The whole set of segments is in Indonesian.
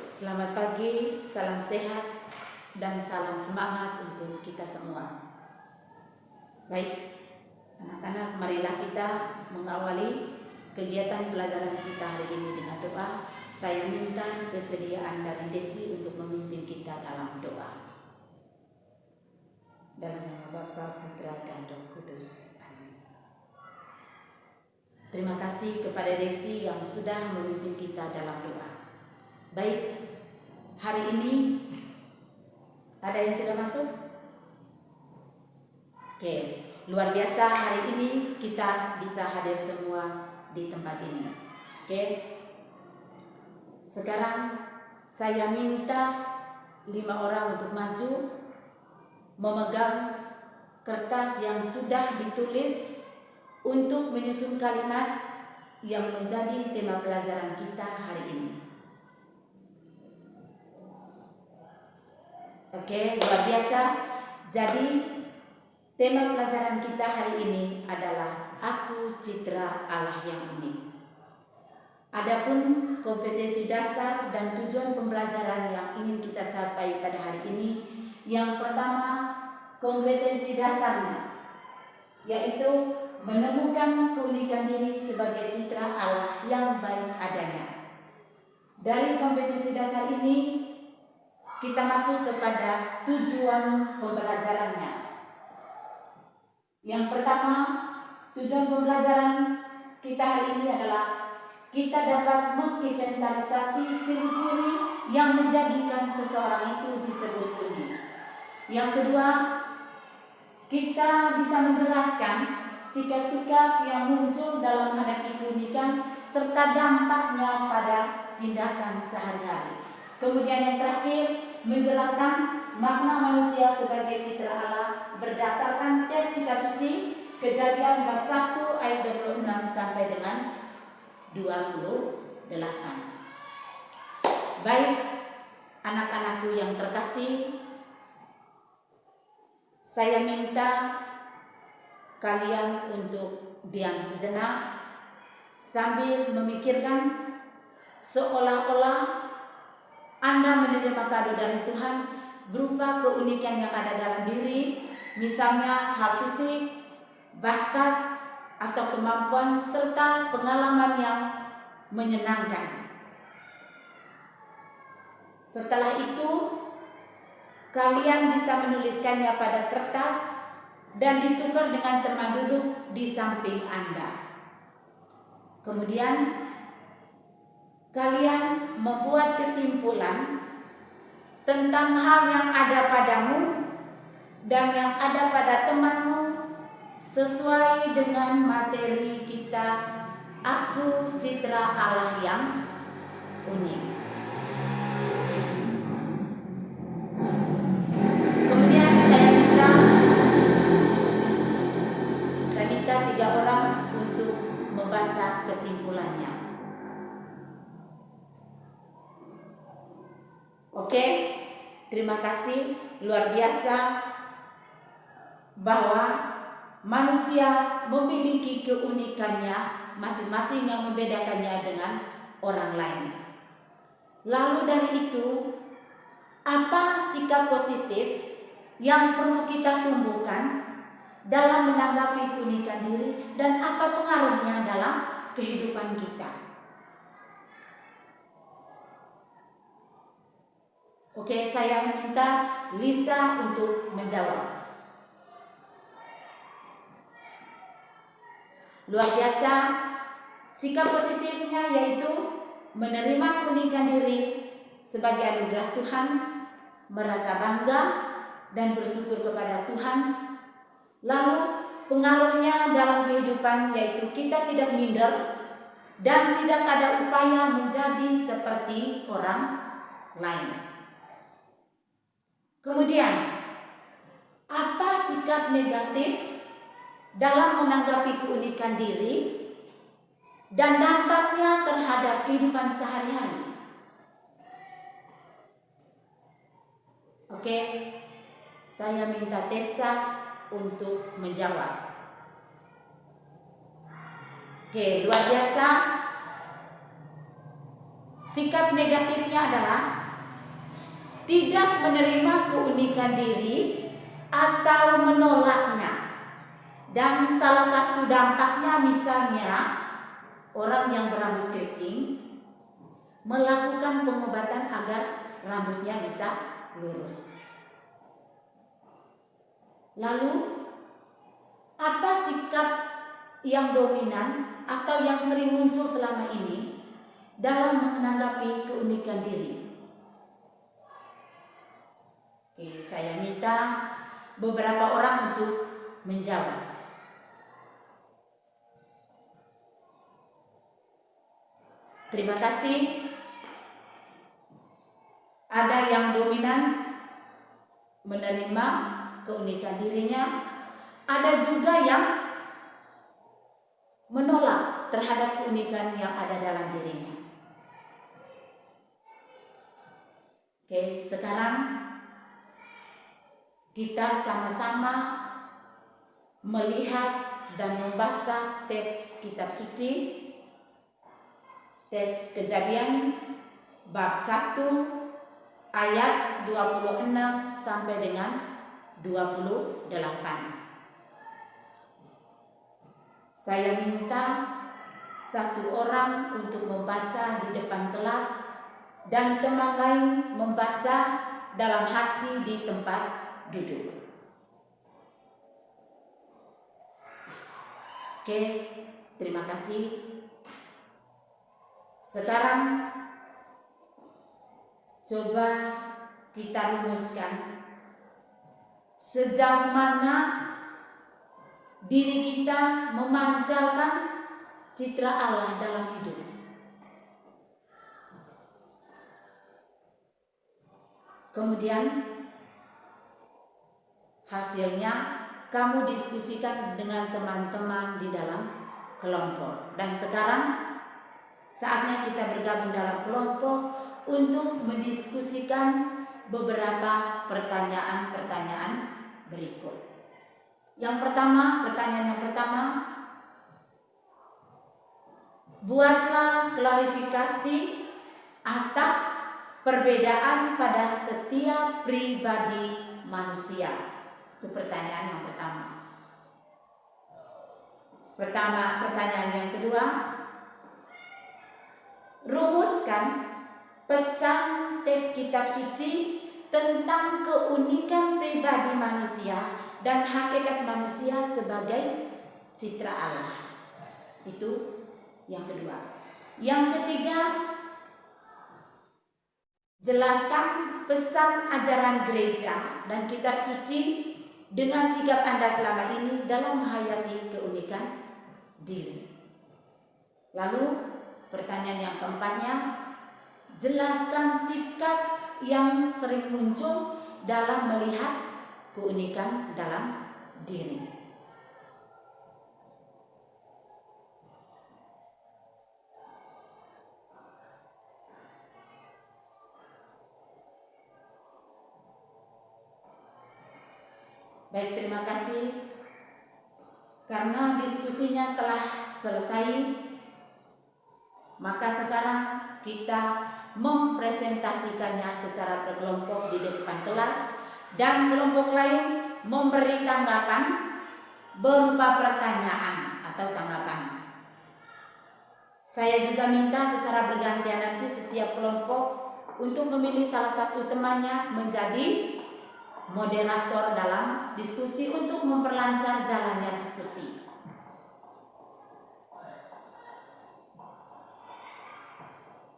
Selamat pagi, salam sehat, dan salam semangat untuk kita semua. Baik, anak-anak, marilah kita mengawali kegiatan pelajaran kita hari ini dengan doa. Saya minta kesediaan dari Desi untuk memimpin kita dalam doa. Dalam nama Bapa, Putra, dan Roh Kudus. Amin. Terima kasih kepada Desi yang sudah memimpin kita dalam doa. Baik, hari ini ada yang tidak masuk? Oke, luar biasa hari ini kita bisa hadir semua di tempat ini. Oke, sekarang saya minta 5 orang untuk maju memegang kertas yang sudah ditulis untuk menyusun kalimat yang menjadi tema pelajaran kita hari ini. Oke, luar biasa. Jadi tema pelajaran kita hari ini adalah Aku Citra Allah yang Unik. Adapun kompetensi dasar dan tujuan pembelajaran yang ingin kita capai pada hari ini, yang pertama, kompetensi dasarnya, yaitu menemukan keunikan diri sebagai citra Allah yang baik adanya. Dari kompetensi dasar ini kita masuk kepada tujuan pembelajarannya. Yang pertama, tujuan pembelajaran kita hari ini adalah kita dapat menginventarisasi ciri-ciri yang menjadikan seseorang itu disebut unik. Yang kedua, kita bisa menjelaskan sikap-sikap yang muncul dalam menghadapi keunikan serta dampaknya pada tindakan sehari-hari. Kemudian yang terakhir, menjelaskan makna manusia sebagai citra Allah berdasarkan tes kitab suci Kejadian bab 1 ayat 26 sampai dengan 28. Baik, anak-anakku yang terkasih, saya minta kalian untuk diam sejenak sambil memikirkan seolah-olah Anda menerima kado dari Tuhan berupa keunikan yang ada dalam diri, misalnya hal fisik, bakat, atau kemampuan, serta pengalaman yang menyenangkan. Setelah itu, kalian bisa menuliskannya pada kertas dan ditukar dengan teman duduk di samping Anda. Kemudian, kalian membuat kesimpulan tentang hal yang ada padamu dan yang ada pada temanmu sesuai dengan materi kita Aku Citra Allah yang Unik. Kemudian saya minta 3 orang untuk membaca kesimpulannya. Oke, terima kasih. Luar biasa bahwa manusia memiliki keunikannya masing-masing yang membedakannya dengan orang lain. Lalu dari itu, apa sikap positif yang perlu kita tumbuhkan dalam menanggapi keunikan diri dan apa pengaruhnya dalam kehidupan kita? Oke, saya minta Lisa untuk menjawab. Luar biasa, sikap positifnya yaitu menerima keunikan diri sebagai anugerah Tuhan, merasa bangga dan bersyukur kepada Tuhan. Lalu pengaruhnya dalam kehidupan yaitu kita tidak minder dan tidak ada upaya menjadi seperti orang lain. Kemudian, apa sikap negatif dalam menanggapi keunikan diri dan dampaknya terhadap kehidupan sehari-hari? Oke, saya minta Tessa untuk menjawab. Oke, luar biasa. Sikap negatifnya adalah tidak menerima keunikan diri atau menolaknya. Dan salah satu dampaknya misalnya orang yang berambut keriting melakukan pengobatan agar rambutnya bisa lurus. Lalu, apa sikap yang dominan atau yang sering muncul selama ini dalam menanggapi keunikan diri? Oke, saya minta beberapa orang untuk menjawab. Terima kasih. Ada yang dominan menerima keunikan dirinya, ada juga yang menolak terhadap keunikan yang ada dalam dirinya. Oke, sekarang kita sama-sama melihat dan membaca teks kitab suci, teks Kejadian bab 1 ayat 26 sampai dengan 28. Saya minta satu orang untuk membaca di depan kelas dan teman lain membaca dalam hati di tempat duduk. Oke, terima kasih. Sekarang coba kita rumuskan sejauh mana diri kita memancarkan citra Allah dalam hidup. Kemudian hasilnya kamu diskusikan dengan teman-teman di dalam kelompok. Dan sekarang saatnya kita bergabung dalam kelompok untuk mendiskusikan beberapa pertanyaan-pertanyaan berikut. Pertanyaan yang pertama, buatlah klarifikasi atas perbedaan pada setiap pribadi manusia. Itu pertanyaan yang pertama. Pertanyaan yang kedua, rumuskan pesan teks kitab suci tentang keunikan pribadi manusia dan hakikat manusia sebagai citra Allah. Itu yang kedua. Yang ketiga, jelaskan pesan ajaran gereja dan kitab suci dengan sikap Anda selama ini dalam menghayati keunikan diri. Lalu pertanyaan yang keempatnya, jelaskan sikap yang sering muncul dalam melihat keunikan dalam diri. Baik, terima kasih. Karena diskusinya telah selesai, maka sekarang kita mempresentasikannya secara berkelompok di depan kelas dan kelompok lain memberi tanggapan berupa pertanyaan atau tanggapan. Saya juga minta secara bergantian nanti setiap kelompok untuk memilih salah satu temannya menjadi moderator dalam diskusi untuk memperlancar jalannya diskusi.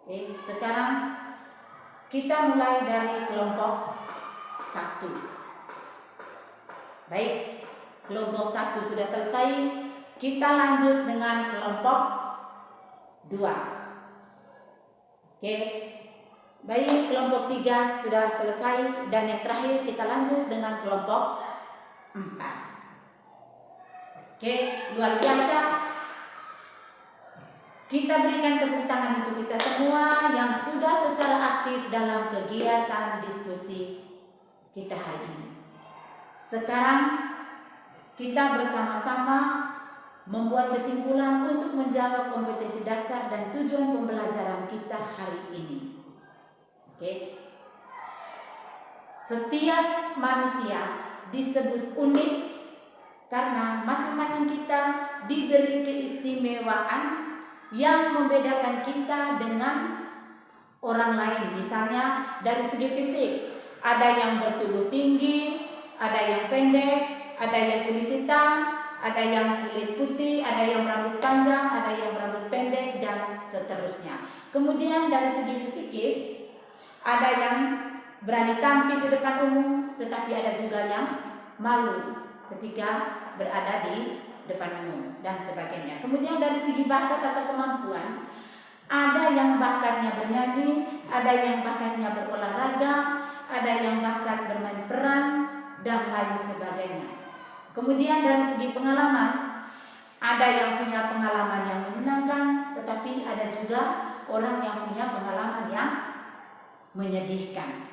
Oke, sekarang kita mulai dari kelompok 1. Baik, kelompok 1 sudah selesai. Kita lanjut dengan kelompok 2. Oke, baik, kelompok 3 sudah selesai. Dan yang terakhir kita lanjut dengan kelompok 4. Oke, luar biasa. Kita berikan tepuk tangan untuk kita semua yang sudah secara aktif dalam kegiatan diskusi kita hari ini. Sekarang kita bersama-sama membuat kesimpulan untuk menjawab kompetensi dasar dan tujuan pembelajaran kita hari ini. Oke. Setiap manusia disebut unik karena masing-masing kita diberi keistimewaan yang membedakan kita dengan orang lain. Misalnya dari segi fisik, ada yang bertubuh tinggi, ada yang pendek, ada yang kulit hitam, ada yang kulit putih, ada yang rambut panjang, ada yang rambut pendek, dan seterusnya. Kemudian dari segi psikis, ada yang berani tampil di depan umum, tetapi ada juga yang malu ketika berada di depan umum dan sebagainya. Kemudian dari segi bakat atau kemampuan, ada yang bakatnya bernyanyi, ada yang bakatnya berolahraga, ada yang bakat bermain peran, dan lain sebagainya. Kemudian dari segi pengalaman, ada yang punya pengalaman yang menyenangkan, tetapi ada juga orang yang punya pengalaman yang menyedihkan.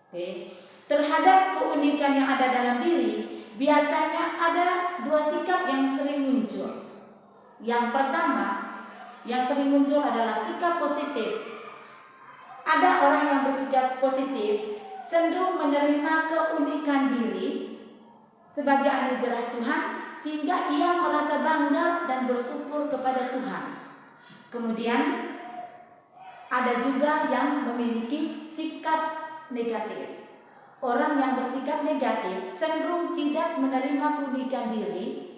Oke. Terhadap keunikan yang ada dalam diri, biasanya ada dua sikap yang sering muncul. Yang pertama, yang sering muncul adalah sikap positif. Ada orang yang bersikap positif, cenderung menerima keunikan diri sebagai anugerah Tuhan, sehingga ia merasa bangga dan bersyukur kepada Tuhan. Kemudian ada juga yang memiliki sikap negatif. Orang yang bersikap negatif cenderung tidak menerima keunikan diri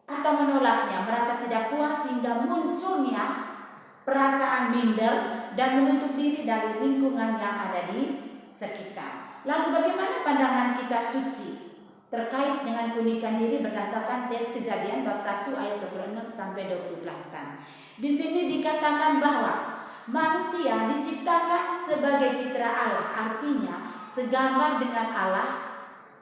atau menolaknya, merasa tidak puas, sehingga munculnya perasaan minder dan menutup diri dari lingkungan yang ada di sekitar. Lalu bagaimana pandangan kita suci terkait dengan keunikan diri berdasarkan tes Kejadian bab 1 ayat 26 sampai 28. Di sini dikatakan bahwa manusia diciptakan sebagai citra Allah, artinya segambar dengan Allah,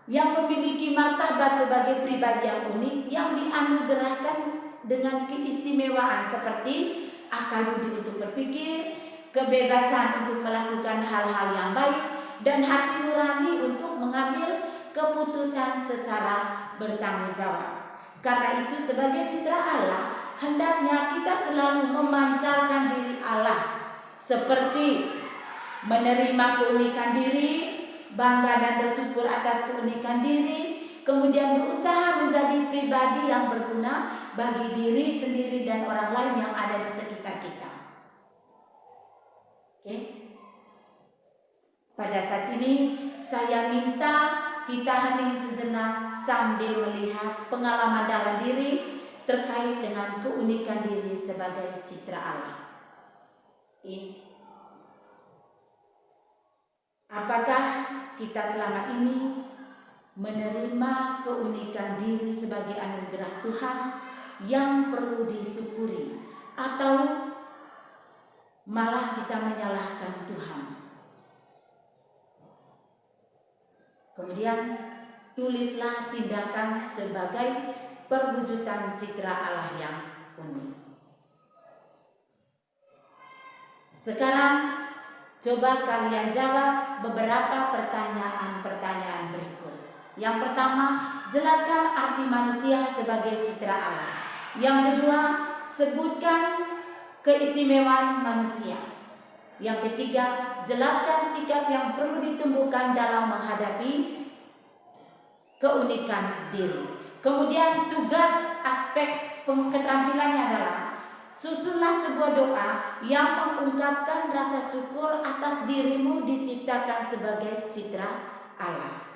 yang memiliki martabat sebagai pribadi yang unik, yang dianugerahkan dengan keistimewaan seperti akal budi untuk berpikir, kebebasan untuk melakukan hal-hal yang baik, dan hati nurani untuk mengambil keputusan secara bertanggung jawab. Karena itu sebagai citra Allah, hendaknya kita selalu memancarkan diri Allah, seperti menerima keunikan diri, bangga dan bersyukur atas keunikan diri, kemudian berusaha menjadi pribadi yang berguna bagi diri sendiri dan orang lain yang ada di sekitar kita. Oke. Pada saat ini saya minta kita hening sejenak sambil melihat pengalaman dalam diri terkait dengan keunikan diri sebagai citra Allah. Apakah kita selama ini menerima keunikan diri sebagai anugerah Tuhan yang perlu disyukuri, atau malah kita menyalahkan Tuhan? Kemudian tulislah tindakan sebagai perwujudan citra Allah yang unik. Sekarang coba kalian jawab beberapa pertanyaan berikut. Yang pertama, jelaskan arti manusia sebagai citra Allah. Yang kedua, sebutkan keistimewaan manusia. Yang ketiga, jelaskan sikap yang perlu ditumbuhkan dalam menghadapi keunikan diri. Kemudian tugas aspek keterampilannya adalah susunlah sebuah doa yang mengungkapkan rasa syukur atas dirimu diciptakan sebagai citra Allah.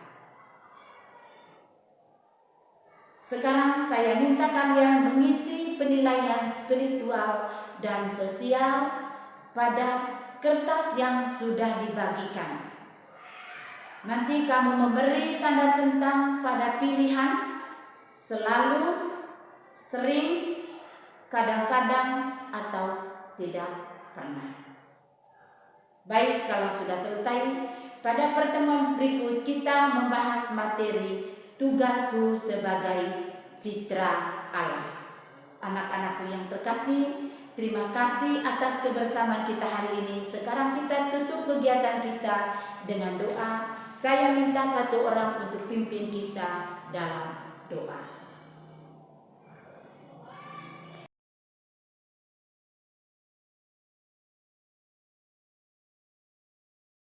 Sekarang saya minta kalian mengisi penilaian spiritual dan sosial pada kertas yang sudah dibagikan. Nanti kamu memberi tanda centang pada pilihan selalu, sering, kadang-kadang, atau tidak pernah. Baik, kalau sudah selesai, pada pertemuan berikut kita membahas materi tugasku sebagai citra Allah. Anak-anakku yang terkasih, terima kasih atas kebersamaan kita hari ini. Sekarang kita tutup kegiatan kita dengan doa. Saya minta satu orang untuk pimpin kita dalam doa.